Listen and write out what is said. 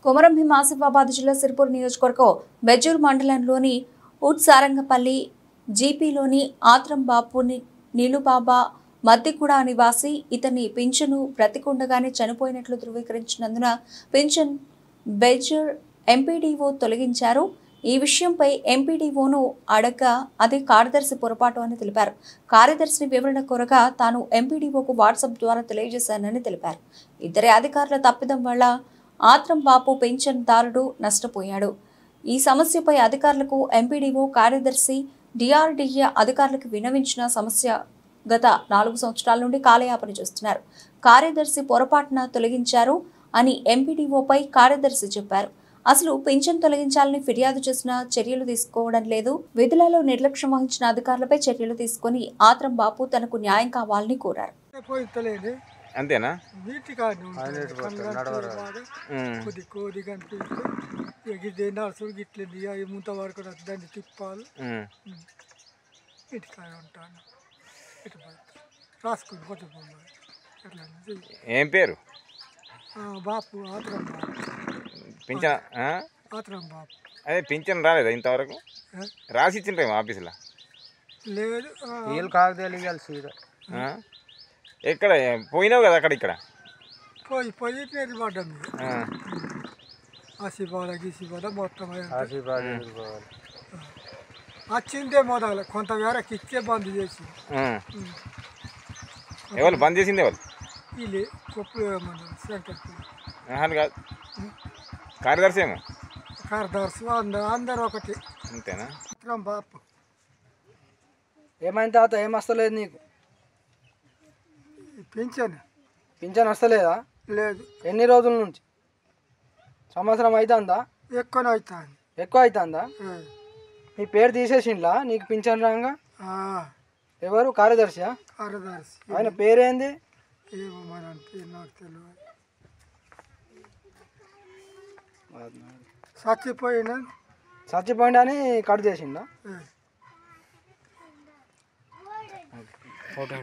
కొమరం భీం ఆసిఫాబాద్ జిల్లా సిర్పూర్ నియోజకవర్గం బెజ్జూర్ మండలంలోని ఉట్సారంగపల్లి జీపీలోని ఆత్రం బాపుని నీలుబాబా మద్దిగూడ నివాసి ఇతని పింఛను బ్రతికుండగానే చనిపోయినట్లు ధృవీకరించినందున పింఛన్ బెజ్జూర్ ఎంపీడీఓ తొలగించారు. ఈ విషయంపై ఎంపీడీఓను అడగ్గా అది కార్యదర్శి పొరపాటు అని తెలిపారు. కార్యదర్శిని వివరణ కోరగా తాను ఎంపీడీఓకు వాట్సాప్ ద్వారా తెలియజేశానని తెలిపారు. ఇద్దరి అధికారుల తప్పిదం వల్ల ఆత్రం బాపు పింఛన్దారుడు నష్టపోయాడు. ఈ సమస్యపై అధికారులకు ఎంపీడీఓ కార్యదర్శి డిఆర్డీఏ అధికారులకు విన్నవించిన సమస్య గత 4 సంవత్సరాల నుండి కాలయాపన చేస్తున్నారు. కార్యదర్శి పొరపాటున తొలగించారు అని ఎంపీడీఓపై కార్యదర్శి చెప్పారు. అసలు పింఛన్ తొలగించాలని ఫిర్యాదు చేసినా చర్యలు తీసుకోవడం లేదు. విధులలో నిర్లక్ష్యం వహించిన అధికారులపై చర్యలు తీసుకుని ఆత్రం బాపు తనకు న్యాయం కావాలని కోరారు. అంతేనా? ఏం పేరు? బాపు ఆత్రం బాపు. పింఛన్ ఆత్రం బాపు. అదే పింఛన్ రాలేదా ఇంతవరకు? రాసి ఇచ్చిండ్రేమో ఆఫీసులో? లేదు, వీళ్ళు కాగదాలు ఇవ్వాలి. ఎక్కడ పోయినావు కదా? అక్కడ ఇక్కడ పోయి పేరు పడ్డాం. ఆసిబాద గీసిబాద మొత్తం వచ్చిందే మొదలు కొంతమేరకు ఇచ్చే బంద్ చేసి. ఎవరు బంద్ చేసింది? ఎవరు? వీళ్ళు కొప్పుడు శంకర్ కాదు, కార్యదర్శి ఏమో. కార్యదర్శి అందరూ ఒకటి. అంతేనా? బాపు ఏమైంది తాత? ఏం వస్తలేదు నీకు? పింఛన్ వస్తలేదా? లేదు. ఎన్ని రోజుల నుంచి? సంవత్సరం అవుతుందా? ఎక్కువ అవుతుంది. ఎక్కువ అవుతుందా? నీ పేరు తీసేసిండ్లా నీకు పింఛన్ రాగా? ఎవరు? కార్యదర్శి. కార్యదర్శి. ఆయన పేరేంది? ఏమో మరి అంటే నాకు తెలియదు. చచ్చిపోయింది అని కట్ చేసిందా? ఫోటో